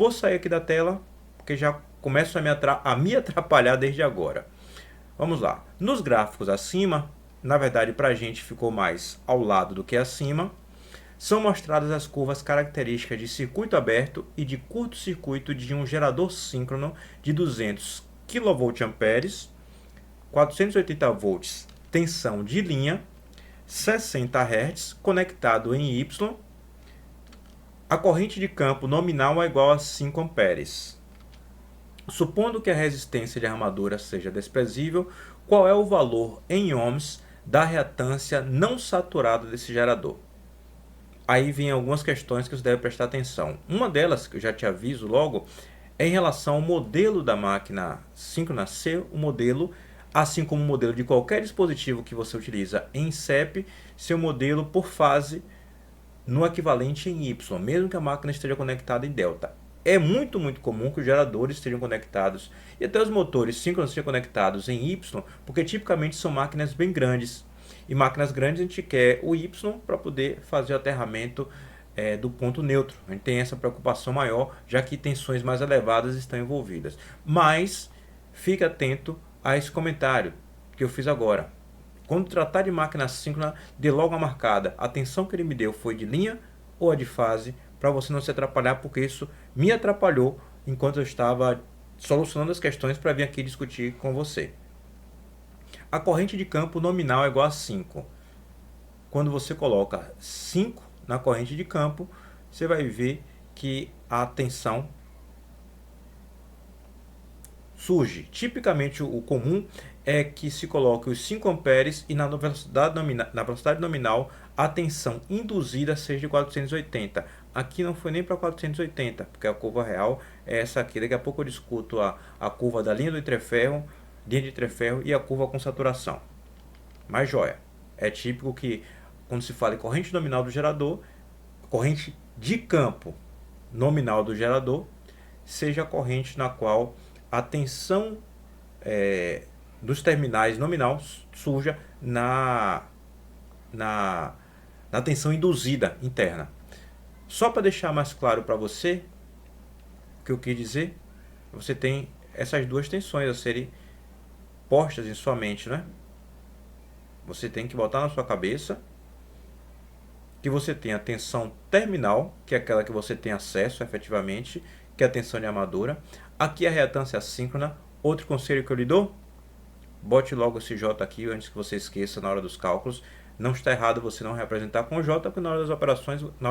Vou sair aqui da tela, porque já começa a me atrapalhar desde agora. Vamos lá. Nos gráficos acima, na verdade para a gente ficou mais ao lado do que acima, são mostradas as curvas características de circuito aberto e de curto-circuito de um gerador síncrono de 200 kVA, 480 volts tensão de linha, 60 Hz, conectado em Y. A corrente de campo nominal é igual a 5 amperes. Supondo que a resistência de armadura seja desprezível, qual é o valor em ohms da reatância não saturada desse gerador? Aí vem algumas questões que você deve prestar atenção. Uma delas, que eu já te aviso logo, é em relação ao modelo da máquina síncrona C, o modelo, assim como o modelo de qualquer dispositivo que você utiliza em CEP, seu modelo por fase no equivalente em Y, mesmo que a máquina esteja conectada em delta. É muito comum que os geradores estejam conectados e até os motores síncronos estejam conectados em Y, porque tipicamente são máquinas bem grandes. E máquinas grandes a gente quer o Y para poder fazer o aterramento do ponto neutro. A gente tem essa preocupação maior, já que tensões mais elevadas estão envolvidas. Mas fique atento a esse comentário que eu fiz agora. Quando tratar de máquina síncrona, dê logo a marcada. A tensão que ele me deu foi de linha ou a de fase, para você não se atrapalhar, porque isso me atrapalhou enquanto eu estava solucionando as questões para vir aqui discutir com você. A corrente de campo nominal é igual a 5. Quando você coloca 5 na corrente de campo, você vai ver que a tensão surge. Tipicamente o comum é que se coloque os 5 amperes e na velocidade nominal a tensão induzida seja de 480. Aqui não foi nem para 480, porque a curva real é essa aqui. Daqui a pouco eu discuto a curva da linha de entreferro e a curva com saturação. Mas joia, é típico que quando se fala em corrente nominal do gerador, corrente de campo nominal do gerador seja a corrente na qual a tensão dos terminais nominal surja na tensão induzida interna. Só para deixar mais claro para você o que eu quis dizer, você tem essas duas tensões a serem postas em sua mente, né? Você tem que botar na sua cabeça que você tem a tensão terminal, que é aquela que você tem acesso efetivamente, que é a tensão de armadura. Aqui a reatância síncrona. Outro conselho que eu lhe dou, bote logo esse J aqui antes que você esqueça na hora dos cálculos. Não está errado você não representar com J, porque na hora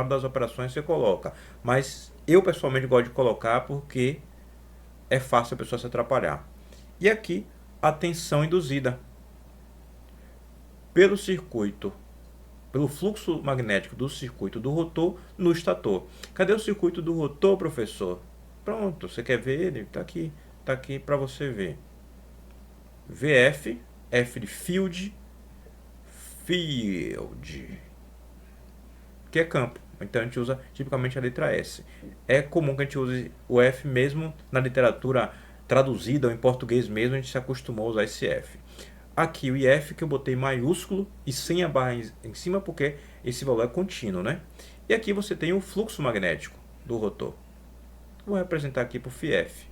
das operações você coloca. Mas eu pessoalmente gosto de colocar porque é fácil a pessoa se atrapalhar. E aqui a tensão induzida pelo fluxo magnético do circuito do rotor no estator. Cadê o circuito do rotor, professor? Pronto, você quer ver ele? Está aqui para você ver. VF, F de field, que é campo. Então a gente usa tipicamente a letra S. É comum que a gente use o F mesmo na literatura traduzida ou em português mesmo, a gente se acostumou a usar esse F. Aqui o IF que eu botei maiúsculo e sem a barra em cima, porque esse valor é contínuo, né? E aqui você tem o fluxo magnético do rotor. Vou representar aqui por φF.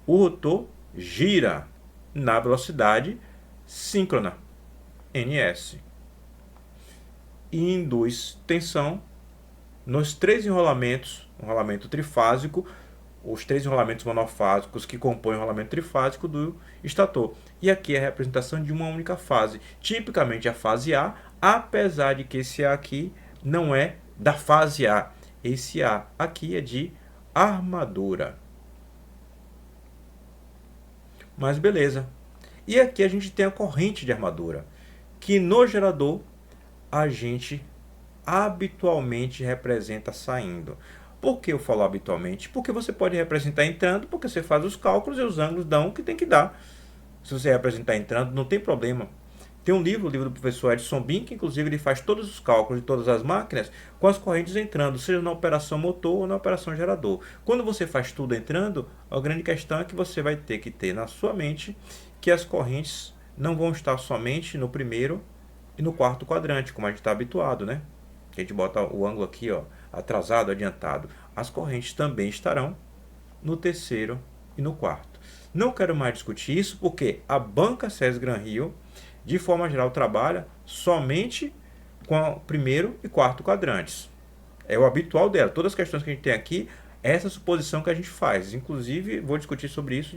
O rotor gira na velocidade síncrona, ns, e induz tensão nos três enrolamentos, enrolamento trifásico, os três enrolamentos monofásicos que compõem o enrolamento trifásico do estator. E aqui é a representação de uma única fase, tipicamente a fase A, apesar de que esse A aqui não é da fase A. Esse A aqui é de armadura. Mas beleza. E aqui a gente tem a corrente de armadura, que no gerador a gente habitualmente representa saindo. Por que eu falo habitualmente? Porque você pode representar entrando, porque você faz os cálculos e os ângulos dão o que tem que dar. Se você representar entrando, não tem problema. Tem um livro, o livro do professor Edson Bin, que inclusive ele faz todos os cálculos de todas as máquinas com as correntes entrando, seja na operação motor ou na operação gerador. Quando você faz tudo entrando, a grande questão é que você vai ter que ter na sua mente que as correntes não vão estar somente no primeiro e no quarto quadrante, como a gente está habituado, né? A gente bota o ângulo aqui, ó, atrasado, adiantado. As correntes também estarão no terceiro e no quarto. Não quero mais discutir isso porque a banca SES Gran Rio, de forma geral, trabalha somente com o primeiro e quarto quadrantes. É o habitual dela. Todas as questões que a gente tem aqui, essa suposição que a gente faz. Inclusive, vou discutir sobre isso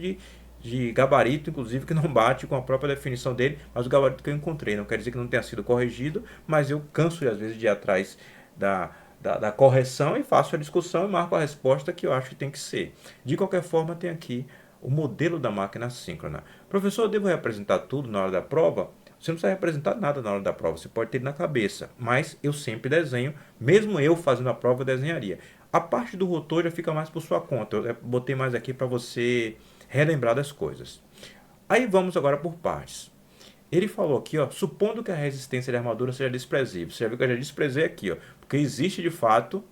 de gabarito, inclusive, que não bate com a própria definição dele, mas o gabarito que eu encontrei. Não quer dizer que não tenha sido corrigido, mas eu canso, às vezes, de ir atrás da correção e faço a discussão e marco a resposta que eu acho que tem que ser. De qualquer forma, tem aqui o modelo da máquina síncrona. Professor, eu devo representar tudo na hora da prova? Você não precisa representar nada na hora da prova, você pode ter na cabeça, mas eu sempre desenho, mesmo eu fazendo a prova, eu desenharia. A parte do rotor já fica mais por sua conta, eu botei mais aqui para você relembrar das coisas. Aí vamos agora por partes. Ele falou aqui, ó, supondo que a resistência de armadura seja desprezível. Você já viu que eu já desprezei aqui, ó, porque existe de fato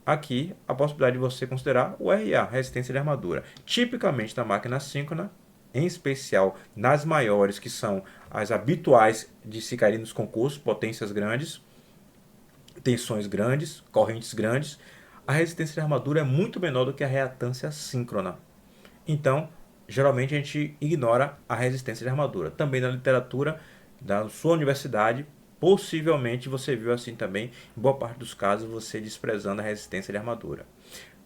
aqui a possibilidade de você considerar o RA, resistência de armadura. Tipicamente na máquina síncrona, em especial nas maiores, que são as habituais de se cair nos concursos, potências grandes, tensões grandes, correntes grandes, a resistência de armadura é muito menor do que a reatância síncrona. Então, geralmente a gente ignora a resistência de armadura. Também na literatura da sua universidade, possivelmente você viu assim também, em boa parte dos casos, você desprezando a resistência de armadura.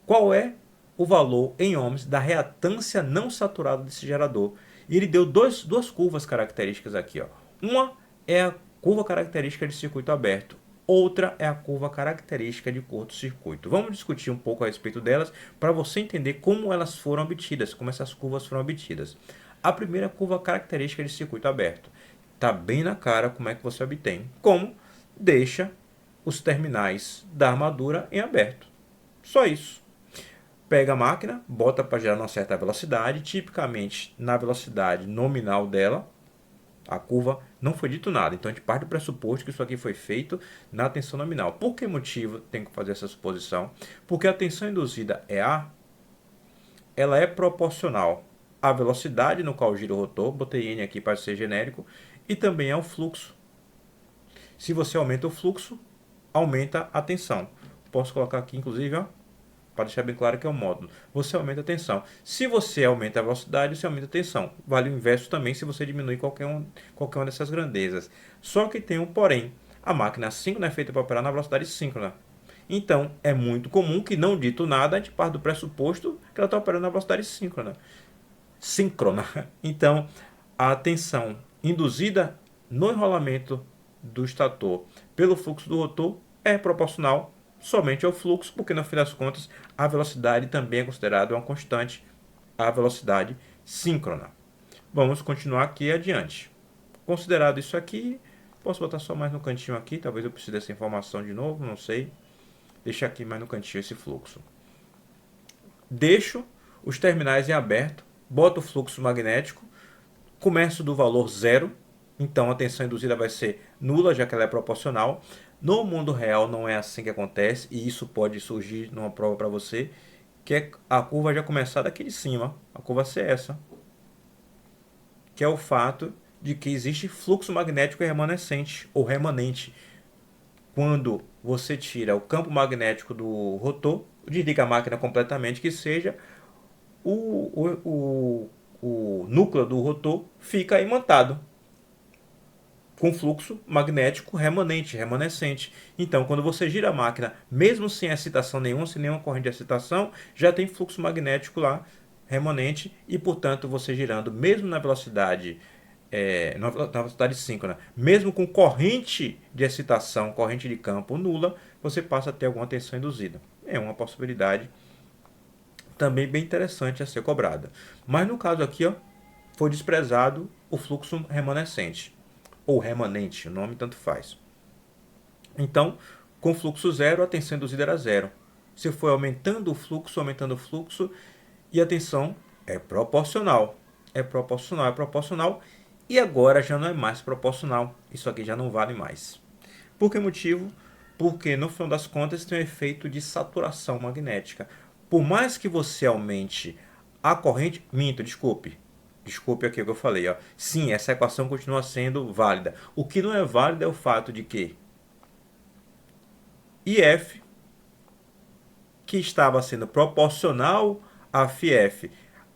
Qual é o valor em ohms da reatância não saturada desse gerador? E ele deu duas curvas características aqui. Ó. Uma é a curva característica de circuito aberto. Outra é a curva característica de curto-circuito. Vamos discutir um pouco a respeito delas para você entender como elas foram obtidas, como essas curvas foram obtidas. A primeira curva característica de circuito aberto. Está bem na cara como é que você obtém. Como? Deixa os terminais da armadura em aberto. Só isso. Pega a máquina, bota para gerar uma certa velocidade, tipicamente na velocidade nominal dela. A curva não foi dito nada, então a gente parte do pressuposto que isso aqui foi feito na tensão nominal. Por que motivo tem que fazer essa suposição? Porque a tensão induzida EA, ela é proporcional à velocidade no qual gira o rotor, botei N aqui para ser genérico, e também ao fluxo. Se você aumenta o fluxo, aumenta a tensão. Posso colocar aqui, inclusive, ó, para deixar bem claro que é o módulo. Você aumenta a tensão. Se você aumenta a velocidade, você aumenta a tensão. Vale o inverso também se você diminui qualquer uma dessas grandezas. Só que tem um porém. A máquina síncrona é feita para operar na velocidade síncrona. Então, é muito comum que, não dito nada, a gente parte do pressuposto que ela está operando na velocidade síncrona. Então, a tensão induzida no enrolamento do estator pelo fluxo do rotor é proporcional somente ao fluxo, porque no fim das contas a velocidade também é considerada uma constante, a velocidade síncrona. Vamos continuar aqui adiante. Considerado isso aqui, posso botar só mais no cantinho aqui, talvez eu precise dessa informação de novo, não sei. Deixa aqui mais no cantinho esse fluxo. Deixo os terminais em aberto, boto o fluxo magnético, começo do valor zero, então a tensão induzida vai ser nula, já que ela é proporcional. No mundo real não é assim que acontece, e isso pode surgir numa prova para você, que é a curva já começar daqui de cima, a curva ser essa, que é o fato de que existe fluxo magnético remanescente, ou remanente. Quando você tira o campo magnético do rotor, desliga a máquina completamente, que seja, o núcleo do rotor fica imantado com fluxo magnético remanescente. Então, quando você gira a máquina, mesmo sem excitação nenhuma, sem nenhuma corrente de excitação, já tem fluxo magnético lá remanente e, portanto, você girando, mesmo na velocidade síncrona, mesmo com corrente de excitação, corrente de campo nula, você passa a ter alguma tensão induzida. É uma possibilidade também bem interessante a ser cobrada. Mas no caso aqui, ó, foi desprezado o fluxo remanescente, ou remanente, o nome tanto faz. Então, com fluxo zero, a tensão induzida era zero. Se foi aumentando o fluxo, e a tensão é proporcional. É proporcional, e agora já não é mais proporcional. Isso aqui já não vale mais. Por que motivo? Porque, no final das contas, tem um efeito de saturação magnética. Por mais que você aumente a corrente... Desculpe aqui o que eu falei. Ó. Sim, essa equação continua sendo válida. O que não é válido é o fato de que IF, que estava sendo proporcional AFF.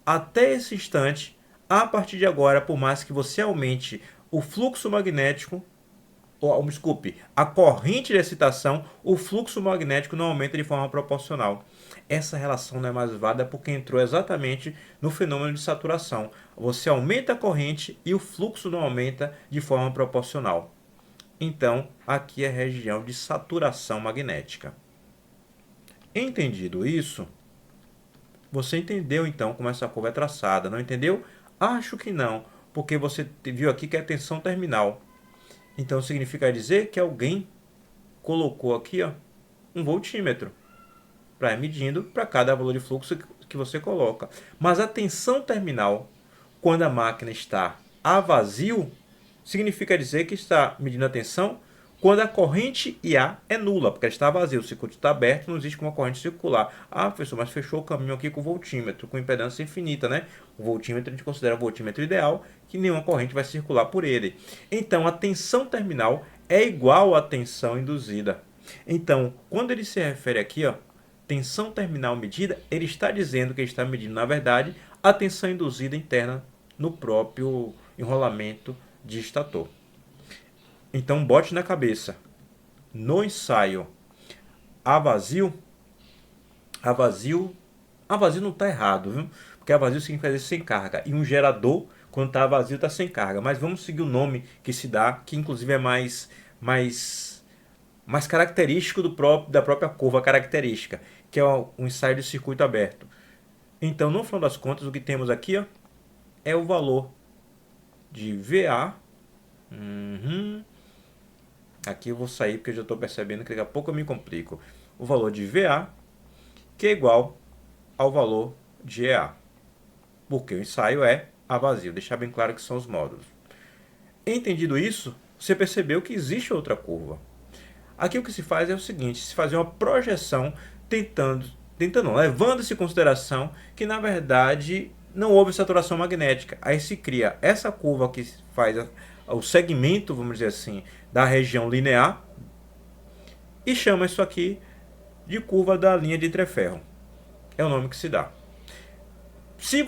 Até esse instante, a partir de agora, por mais que você aumente o fluxo magnético, desculpe, a corrente de excitação, o fluxo magnético não aumenta de forma proporcional. Essa relação não é mais válida porque entrou exatamente no fenômeno de saturação. Você aumenta a corrente e o fluxo não aumenta de forma proporcional. Então, aqui é a região de saturação magnética. Entendido isso, você entendeu então como essa curva é traçada, não entendeu? Acho que não, porque você viu aqui que é a tensão terminal. Então significa dizer que alguém colocou aqui um voltímetro para ir medindo para cada valor de fluxo que você coloca. Mas a tensão terminal, quando a máquina está a vazio, significa dizer que está medindo a tensão quando a corrente IA é nula, porque ela está vazia, o circuito está aberto, não existe uma corrente circular. Ah, professor, mas fechou o caminho aqui com o voltímetro, com impedância infinita, né? O voltímetro a gente considera o voltímetro ideal, que nenhuma corrente vai circular por ele. Então, a tensão terminal é igual à tensão induzida. Então, quando ele se refere aqui, tensão terminal medida, ele está dizendo que ele está medindo, na verdade, a tensão induzida interna no próprio enrolamento de estator. Então, bote na cabeça, no ensaio a vazio não está errado, viu? Porque a vazio significa dizer sem carga, e um gerador, quando está vazio, está sem carga. Mas vamos seguir o nome que se dá, que inclusive é mais característico da própria curva característica, que é um ensaio de circuito aberto. Então, no final das contas, o que temos aqui é o valor de VA. Aqui eu vou sair porque eu já estou percebendo que daqui a pouco eu me complico. O valor de VA, que é igual ao valor de EA. Porque o ensaio é a vazio. Deixar bem claro que são os módulos. Entendido isso, você percebeu que existe outra curva. Aqui o que se faz é o seguinte, se fazer uma projeção levando-se em consideração que na verdade não houve saturação magnética. Aí se cria essa curva que faz o segmento, vamos dizer assim, da região linear e chama isso aqui de curva da linha de entreferro. É o nome que se dá. Se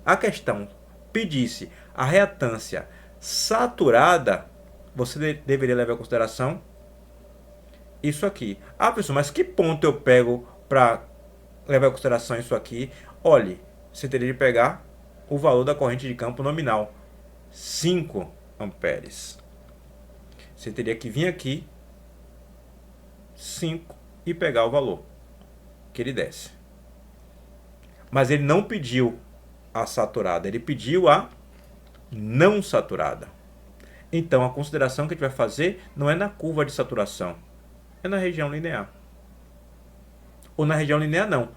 a questão pedisse a reatância saturada, você deveria levar em consideração isso aqui. Ah, professor, mas que ponto eu pego para levar em consideração isso aqui? Olhe, você teria de pegar o valor da corrente de campo nominal, 5 amperes. Você teria que vir aqui, 5, e pegar o valor que ele desce. Mas ele não pediu a saturada, ele pediu a não saturada. Então, a consideração que a gente vai fazer não é na curva de saturação, é na região linear. Ou na região linear não,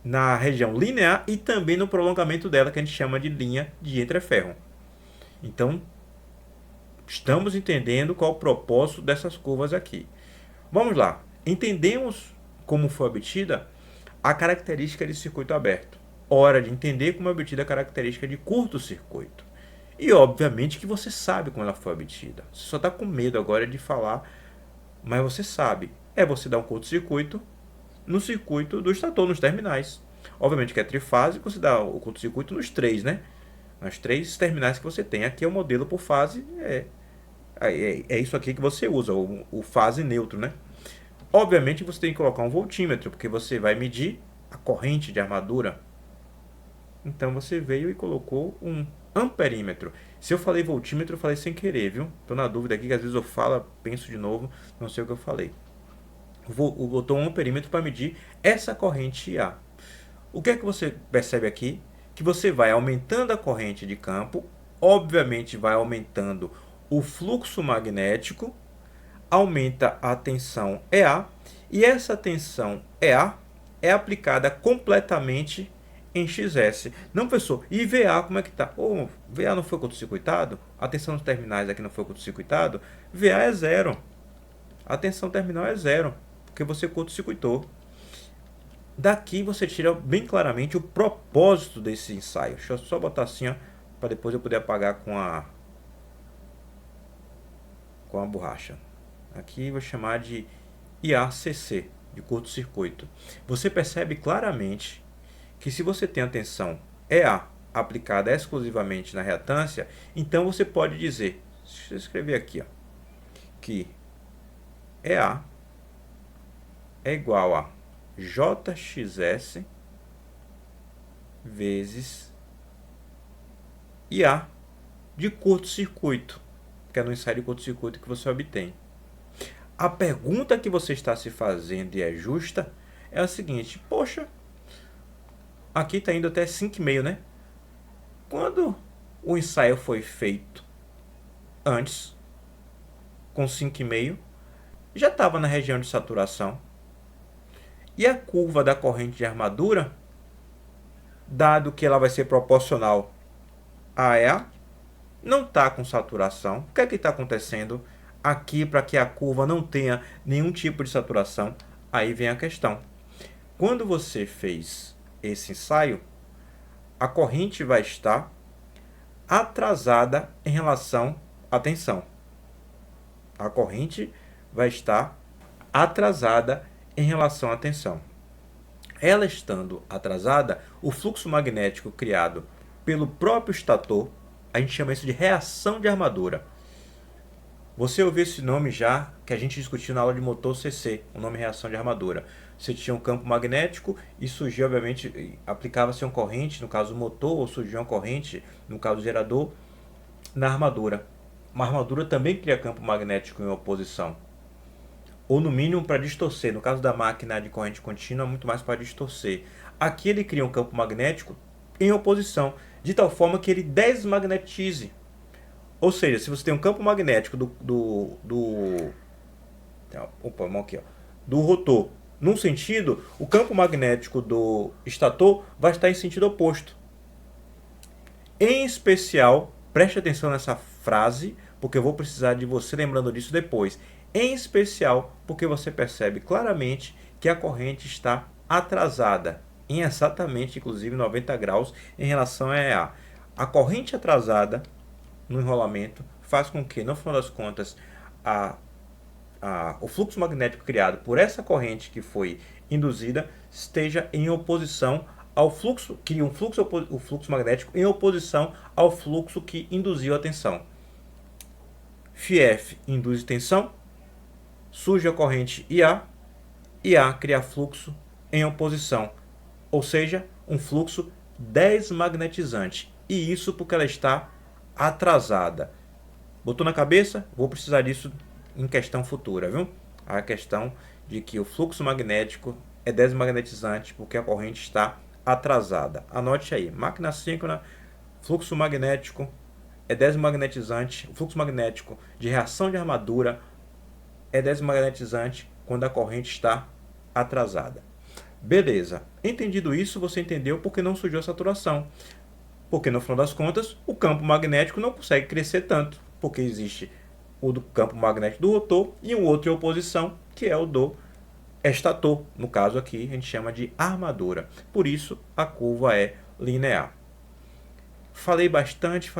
na região linear e também no prolongamento dela, que a gente chama de linha de entreferro. Então, estamos entendendo qual o propósito dessas curvas aqui. Vamos lá, entendemos como foi obtida a característica de circuito aberto. Hora de entender como é obtida a característica de curto-circuito. E obviamente que você sabe como ela foi obtida. Você só está com medo agora de falar, mas você sabe. É você dar um curto-circuito no circuito do estator, nos terminais. Obviamente que é trifásico, você dá o curto-circuito nos 3, né? Nas 3 terminais que você tem. Aqui é o modelo por fase, é isso aqui que você usa, o fase neutro, né? Obviamente você tem que colocar um voltímetro, porque você vai medir a corrente de armadura. Então você veio e colocou um amperímetro. Se eu falei voltímetro, eu falei sem querer, viu? Tô na dúvida aqui, que às vezes eu falo, penso de novo, não sei o que eu falei. Botou um amperímetro para medir essa corrente IA. O que é que você percebe aqui? Que você vai aumentando a corrente de campo, obviamente vai aumentando o fluxo magnético, aumenta a tensão EA, e essa tensão EA é aplicada completamente em XS. Não, professor, e VA como é que está? VA não foi curto-circuitado? A tensão dos terminais aqui não foi curto-circuitado? VA é zero. A tensão terminal é zero, porque você curto-circuitou. Daqui você tira bem claramente o propósito desse ensaio. Deixa eu só botar assim, para depois eu poder apagar com a borracha. Aqui vou chamar de IACC, de curto-circuito. Você percebe claramente que se você tem a tensão EA aplicada exclusivamente na reatância, então você pode dizer, deixa eu escrever aqui, ó, que EA é igual a JXS vezes IA de curto-circuito, que é no ensaio de curto-circuito que você obtém. A pergunta que você está se fazendo e é justa é a seguinte: poxa, aqui está indo até 5,5, né? Quando o ensaio foi feito antes, com 5,5, já estava na região de saturação. E a curva da corrente de armadura, dado que ela vai ser proporcional a EA, não está com saturação. O que é que está acontecendo aqui para que a curva não tenha nenhum tipo de saturação? Aí vem a questão. Quando você fez esse ensaio, a corrente vai estar atrasada em relação à tensão. A corrente vai estar atrasada em relação à tensão. Ela estando atrasada, o fluxo magnético criado pelo próprio estator, a gente chama isso de reação de armadura. Você ouviu esse nome já, que a gente discutiu na aula de motor CC, o nome reação de armadura. Você tinha um campo magnético e surgia, obviamente, aplicava-se uma corrente, no caso do motor, ou surgia uma corrente, no caso do gerador, na armadura. Uma armadura também cria campo magnético em oposição, ou no mínimo para distorcer. No caso da máquina de corrente contínua, muito mais para distorcer. Aqui ele cria um campo magnético em oposição, de tal forma que ele desmagnetize. Ou seja, se você tem um campo magnético do rotor num sentido, o campo magnético do estator vai estar em sentido oposto. Em especial, preste atenção nessa frase, porque eu vou precisar de você lembrando disso depois. Em especial, porque você percebe claramente que a corrente está atrasada, em exatamente, inclusive, 90 graus em relação a EA. A corrente atrasada no enrolamento faz com que, no final das contas, o fluxo magnético criado por essa corrente que foi induzida esteja em oposição ao fluxo, cria o fluxo magnético em oposição ao fluxo que induziu a tensão. ΦF induz tensão, surge a corrente IA, IA cria fluxo em oposição, ou seja, um fluxo desmagnetizante. E isso porque ela está atrasada. Botou na cabeça? Vou precisar disso em questão futura, viu? A questão de que o fluxo magnético é desmagnetizante porque a corrente está atrasada. Anote aí, máquina síncrona, fluxo magnético é desmagnetizante, o fluxo magnético de reação de armadura é desmagnetizante quando a corrente está atrasada. Beleza, entendido isso, você entendeu porque não surgiu a saturação. Porque no final das contas, o campo magnético não consegue crescer tanto, porque existe o do campo magnético do rotor e um outro em oposição, que é o do estator. No caso aqui, a gente chama de armadura. Por isso, a curva é linear. Falei bastante,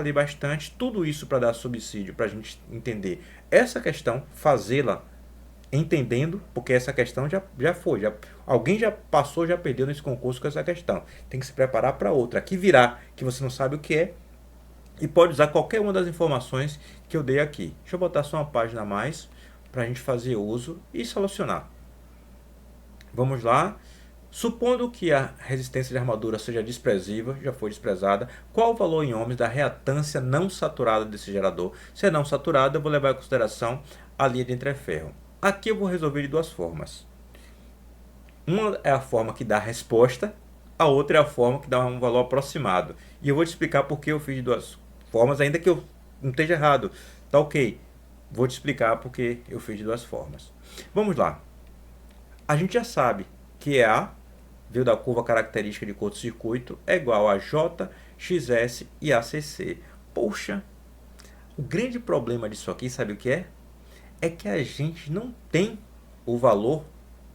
tudo isso para dar subsídio, para a gente entender essa questão, fazê-la entendendo, porque essa questão já foi, alguém já passou, já perdeu nesse concurso com essa questão. Tem que se preparar para outra. Aqui virá que você não sabe o que é e pode usar qualquer uma das informações que eu dei aqui. Deixa eu botar só uma página a mais para a gente fazer uso e solucionar. Vamos lá. Supondo que a resistência de armadura seja desprezível, já foi desprezada, qual o valor em ohms da reatância não saturada desse gerador? Se é não saturada, eu vou levar em consideração a linha de entreferro. Aqui eu vou resolver de duas formas. Uma é a forma que dá a resposta, a outra é a forma que dá um valor aproximado. E eu vou te explicar por que eu fiz de duas formas, ainda que eu não esteja errado. Tá ok. Vou te explicar porque eu fiz de duas formas. Vamos lá. A gente já sabe que EA, veio da curva característica de curto-circuito, é igual a J, XS e ACC. Poxa, o grande problema disso aqui, sabe o que é? É que a gente não tem o valor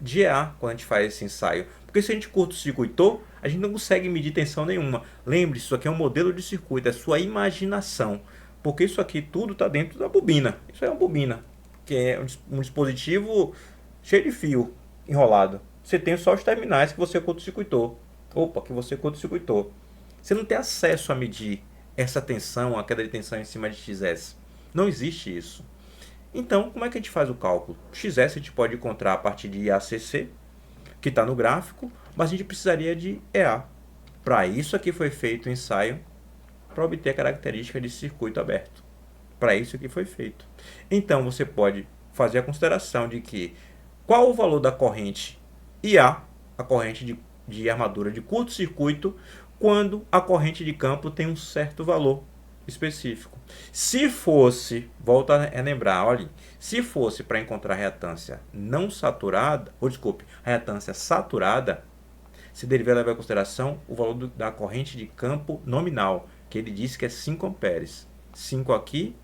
de EA quando a gente faz esse ensaio. Porque se a gente curto-circuitou, a gente não consegue medir tensão nenhuma. Lembre-se, isso aqui é um modelo de circuito, é sua imaginação. Porque isso aqui tudo está dentro da bobina. Isso é uma bobina, que é um dispositivo cheio de fio. enrolado. Você tem só os terminais que você curto-circuitou. Opa, que você curto-circuitou. Você não tem acesso a medir essa tensão, a queda de tensão em cima de XS. Não existe isso. Então, como é que a gente faz o cálculo? XS a gente pode encontrar a partir de IACC, que está no gráfico, mas a gente precisaria de EA. Para isso aqui foi feito o ensaio para obter a característica de circuito aberto. Para isso aqui foi feito. Então, você pode fazer a consideração de que qual o valor da corrente IA, a corrente de armadura de curto-circuito, quando a corrente de campo tem um certo valor específico. Se fosse, volta a lembrar, olha, se fosse para encontrar reatância não saturada, ou desculpe, reatância saturada, se deveria levar em consideração o valor da corrente de campo nominal, que ele disse que é 5 amperes. 5 aqui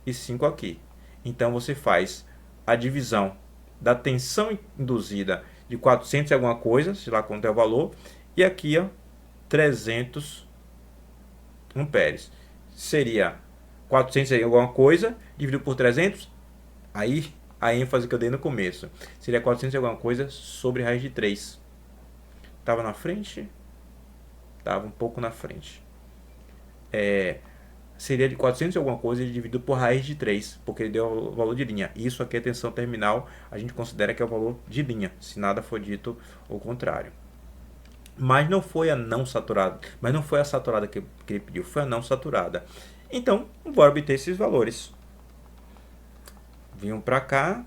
e 5 aqui. Então você faz a divisão da tensão induzida de 400 e alguma coisa, sei lá quanto é o valor, e aqui ó, 300 amperes. Seria 400 e alguma coisa, dividido por 300, aí a ênfase que eu dei no começo. Seria 400 e alguma coisa sobre raiz de 3. Estava na frente? Estava um pouco na frente. Seria de 400 e alguma coisa dividido por raiz de 3, porque ele deu o valor de linha. Isso aqui é tensão terminal, a gente considera que é o valor de linha, se nada for dito o contrário. Mas não foi a não saturada, mas não foi a saturada que ele pediu, foi a não saturada. Então, bora obter esses valores. Venho para cá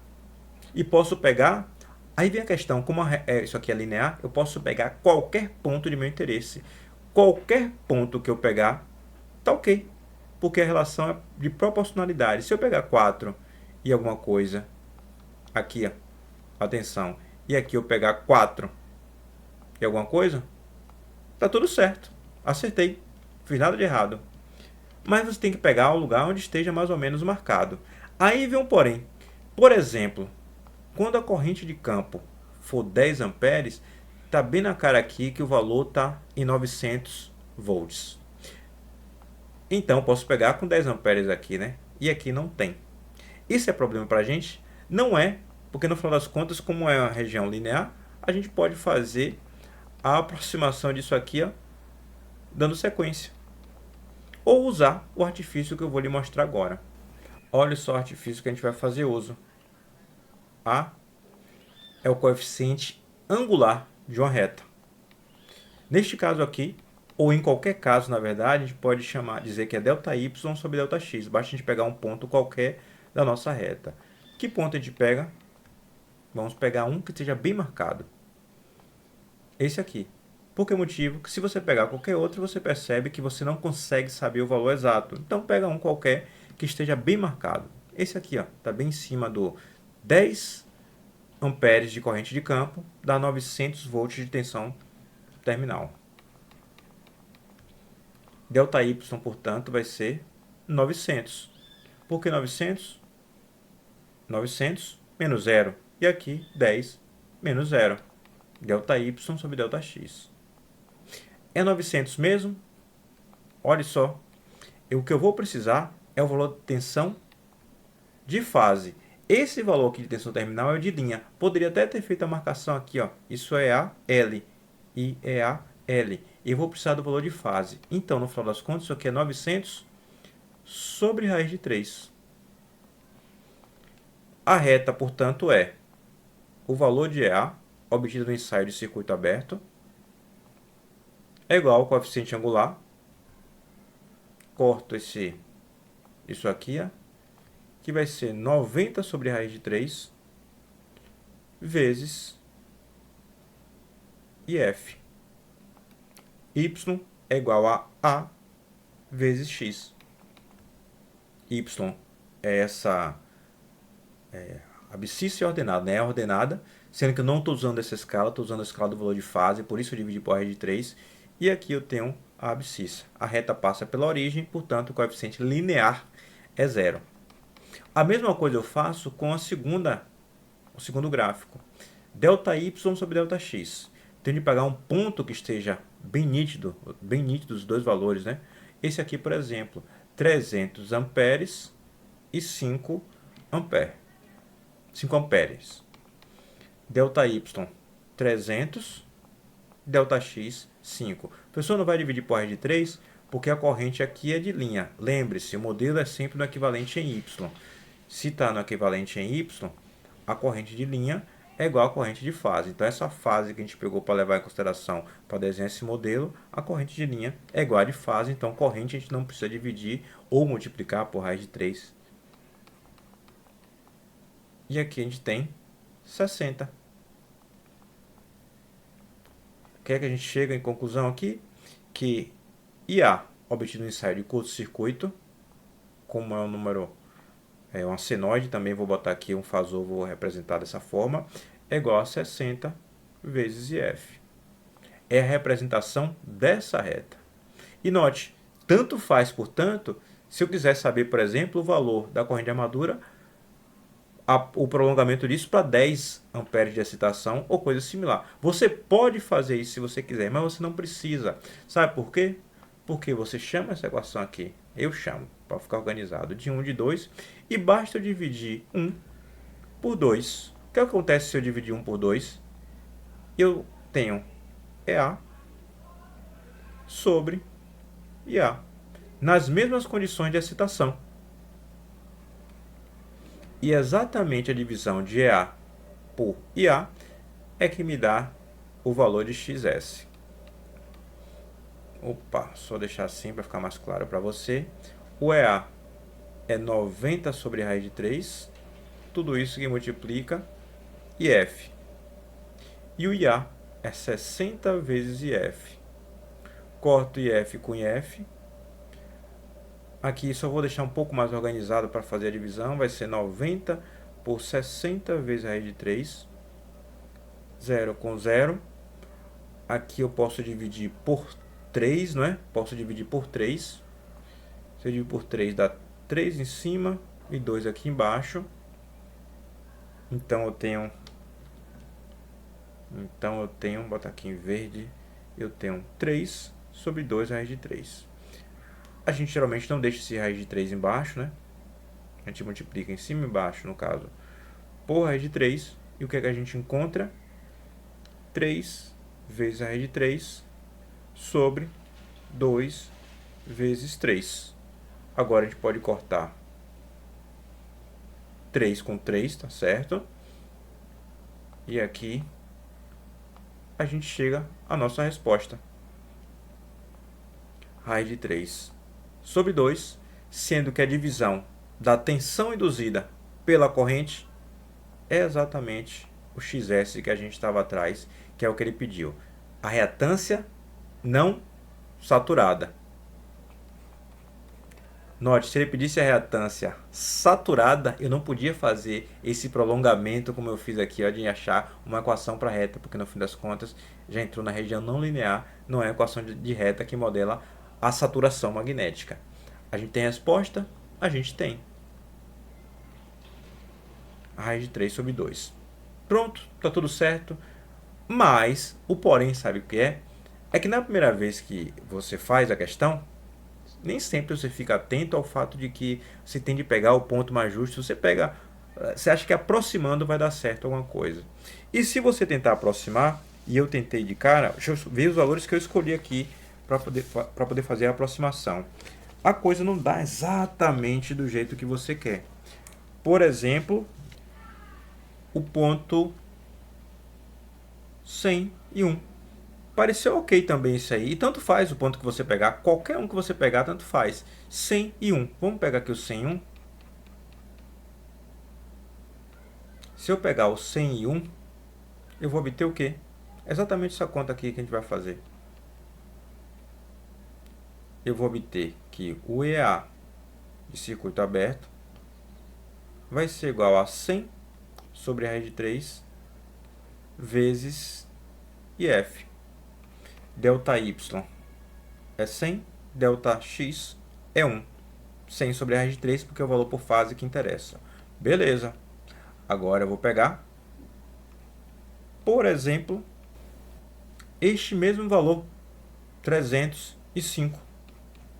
e posso pegar. Aí vem a questão, como isso aqui é linear, eu posso pegar qualquer ponto de meu interesse. Qualquer ponto que eu pegar, tá ok. Porque a relação é de proporcionalidade. Se eu pegar 4 e alguma coisa, aqui, ó, atenção, e aqui eu pegar 4 e alguma coisa, tá tudo certo. Acertei. Fiz nada de errado. Mas você tem que pegar um lugar onde esteja mais ou menos marcado. Aí vem um porém. Por exemplo, quando a corrente de campo for 10 amperes, tá bem na cara aqui que o valor tá em 900 volts. Então, posso pegar com 10 amperes aqui, né? E aqui não tem. Isso é problema para a gente? Não é, porque no final das contas, como é uma região linear, a gente pode fazer a aproximação disso aqui, ó, dando sequência. Ou usar o artifício que eu vou lhe mostrar agora. Olha só o artifício que a gente vai fazer uso. A é o coeficiente angular de uma reta. Neste caso aqui, ou em qualquer caso, na verdade, a gente pode dizer que é ΔY sobre ΔX. Basta a gente pegar um ponto qualquer da nossa reta. Que ponto a gente pega? Vamos pegar um que esteja bem marcado. Esse aqui. Por que motivo? Que se você pegar qualquer outro, você percebe que você não consegue saber o valor exato. Então pega um qualquer que esteja bem marcado. Esse aqui está bem em cima do 10 amperes de corrente de campo, dá 900 volts de tensão terminal. ΔY, portanto, vai ser 900. Por que 900? 900 menos 0. E aqui 10 menos 0. ΔY sobre ΔX. É 900 mesmo? Olha só. O que eu vou precisar é o valor de tensão de fase. Esse valor aqui de tensão terminal é de linha. Poderia até ter feito a marcação aqui, ó. Isso é a L e é a L. E eu vou precisar do valor de fase. Então, no final das contas, isso aqui é 900 sobre raiz de 3. A reta, portanto, é o valor de EA, obtido no ensaio de circuito aberto, é igual ao coeficiente angular. Corto isso aqui, ó, que vai ser 90 sobre raiz de 3 vezes IF. Y é igual a vezes X. Y é essa abscissa ordenada, né? É ordenada, sendo que eu não estou usando essa escala, estou usando a escala do valor de fase, por isso eu dividi por raiz de 3. E aqui eu tenho a abscissa. A reta passa pela origem, portanto o coeficiente linear é 0. A mesma coisa eu faço com o segundo gráfico. ΔY sobre ΔX. Tenho de pegar um ponto que esteja bem nítido os dois valores, né? Esse aqui, por exemplo, 300 amperes e 5 amperes. Delta y, 300. Delta x, 5. O professor não vai dividir por raiz de 3, porque a corrente aqui é de linha. Lembre-se, o modelo é sempre no equivalente em y. Se está no equivalente em y, a corrente de linha é igual à corrente de fase. Então, essa fase que a gente pegou para levar em consideração para desenhar esse modelo, a corrente de linha é igual à de fase. Então, corrente a gente não precisa dividir ou multiplicar por raiz de 3. E aqui a gente tem 60. O que é que a gente chega em conclusão aqui? Que IA, obtido no ensaio de curto-circuito, como é um número, é uma senoide, também vou botar aqui um fasor, vou representar dessa forma, é igual a 60 vezes IF. É a representação dessa reta. E note, tanto faz, portanto, se eu quiser saber, por exemplo, o valor da corrente de armadura, o prolongamento disso para 10 amperes de excitação ou coisa similar. Você pode fazer isso se você quiser, mas você não precisa. Sabe por quê? Porque você chama essa equação aqui, eu chamo, para ficar organizado, de 1 de 2, e basta eu dividir 1 por 2. O que acontece se eu dividir 1 por 2? Eu tenho EA sobre IA, nas mesmas condições de excitação. E exatamente a divisão de EA por IA é que me dá o valor de XS. Opa, só deixar assim para ficar mais claro para você. O EA é 90 sobre raiz de 3. Tudo isso que multiplica IF. E o IA é 60 vezes IF. Corto IF com IF. Aqui só vou deixar um pouco mais organizado para fazer a divisão. Vai ser 90 por 60 vezes a raiz de 3. 0 com 0. Aqui eu posso dividir por 3, não é? Posso dividir por 3. Se eu dividir por 3, dá 3 em cima e 2 aqui embaixo. Então eu tenho... vou botar aqui em verde. Eu tenho 3 sobre 2 raiz de 3. A gente geralmente não deixa esse raiz de 3 embaixo, né? A gente multiplica em cima e embaixo, no caso, por raiz de 3. E o que é que a gente encontra? 3 vezes a raiz de 3 sobre 2 vezes 3. Agora a gente pode cortar 3 com 3, tá certo? E aqui a gente chega à nossa resposta. Raiz de 3 sobre 2, sendo que a divisão da tensão induzida pela corrente é exatamente o XS que a gente estava atrás, que é o que ele pediu. A reatância não saturada. Note, se ele pedisse a reatância saturada, eu não podia fazer esse prolongamento como eu fiz aqui, ó, de achar uma equação para reta, porque no fim das contas já entrou na região não linear, não é a equação de reta que modela a saturação magnética. A gente tem a resposta? A gente tem. A raiz de 3 sobre 2. Pronto, tá tudo certo. Mas, o porém, sabe o que é? É que na primeira vez que você faz a questão, nem sempre você fica atento ao fato de que você tem de pegar o ponto mais justo. Você acha que aproximando vai dar certo alguma coisa. E se você tentar aproximar, e eu tentei de cara, deixa eu ver os valores que eu escolhi aqui para poder fazer a aproximação. A coisa não dá exatamente do jeito que você quer. Por exemplo, o ponto 101. Pareceu ok também isso aí. E tanto faz o ponto que você pegar. Qualquer um que você pegar, tanto faz. 101. Vamos pegar aqui o 101. Se eu pegar o 101, eu vou obter o quê? Exatamente essa conta aqui que a gente vai fazer. Eu vou obter que o EA de circuito aberto vai ser igual a 100 sobre a raiz de 3 vezes IF. Delta Y é 100, delta X é 1. 100 sobre a raiz de 3, porque é o valor por fase que interessa. Beleza. Agora eu vou pegar, por exemplo, este mesmo valor, 305.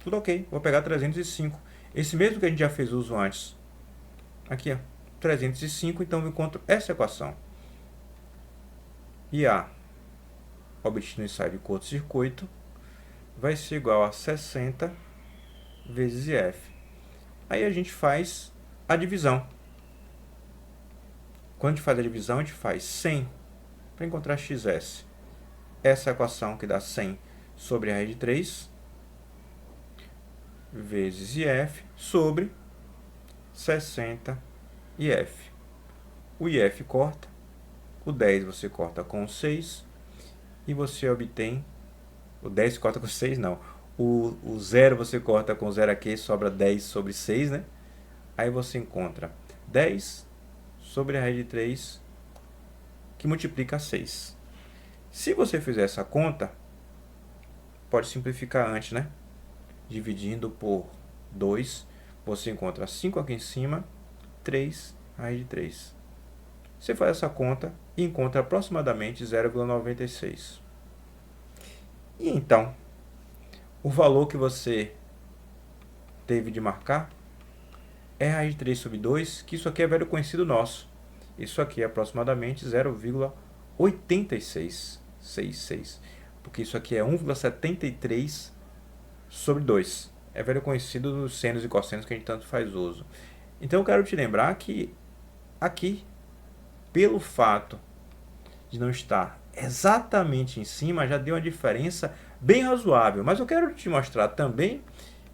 Tudo ok, vou pegar 305. Esse mesmo que a gente já fez uso antes. Aqui, ó, 305, então eu encontro essa equação. IA obtido no ensaio de curto-circuito vai ser igual a 60 vezes IF. Aí a gente faz a divisão. Quando a gente faz a divisão, a gente faz 100 para encontrar XS. Essa é a equação que dá 100 sobre a raiz de 3 vezes IF sobre 60 IF. O IF corta, o 10 você corta com 6 e você obtém, o 10 corta com 6 não, o 0 você corta com 0 aqui, sobra 10 sobre 6, né? Aí você encontra 10 sobre a raiz de 3 que multiplica 6. Se você fizer essa conta, pode simplificar antes, né? Dividindo por 2, você encontra 5 aqui em cima, 3 raiz de 3. Você faz essa conta e encontra aproximadamente 0,96. E então, o valor que você teve de marcar é raiz de 3 sobre 2, que isso aqui é velho conhecido nosso. Isso aqui é aproximadamente 0,8666, porque isso aqui é 1,73 sobre 2. É velho conhecido dos senos e cossenos que a gente tanto faz uso. Então eu quero te lembrar que aqui, pelo fato de não estar exatamente em cima, já deu uma diferença bem razoável. Mas eu quero te mostrar também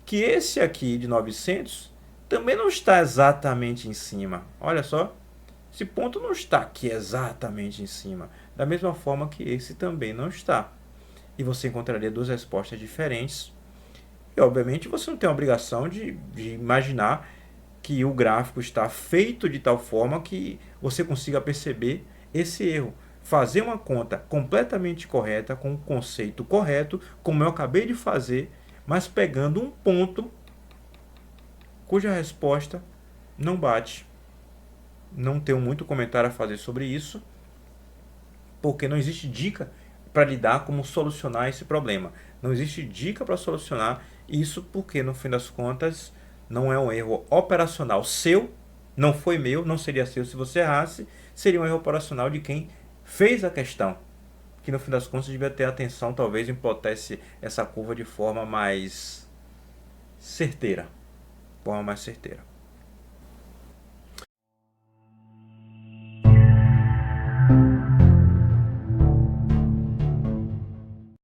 que esse aqui de 900 também não está exatamente em cima. Olha só, esse ponto não está aqui exatamente em cima, da mesma forma que esse também não está. E você encontraria duas respostas diferentes. E obviamente você não tem a obrigação de imaginar que o gráfico está feito de tal forma que você consiga perceber esse erro. Fazer uma conta completamente correta, com o conceito correto, como eu acabei de fazer, mas pegando um ponto cuja resposta não bate. Não tenho muito comentário a fazer sobre isso, porque não existe dica para lidar como solucionar esse problema. Não existe dica para solucionar isso, porque no fim das contas não é um erro operacional seu, não foi meu, não seria seu se você errasse, seria um erro operacional de quem fez a questão, que no fim das contas devia ter atenção talvez em plotar essa curva de forma mais certeira.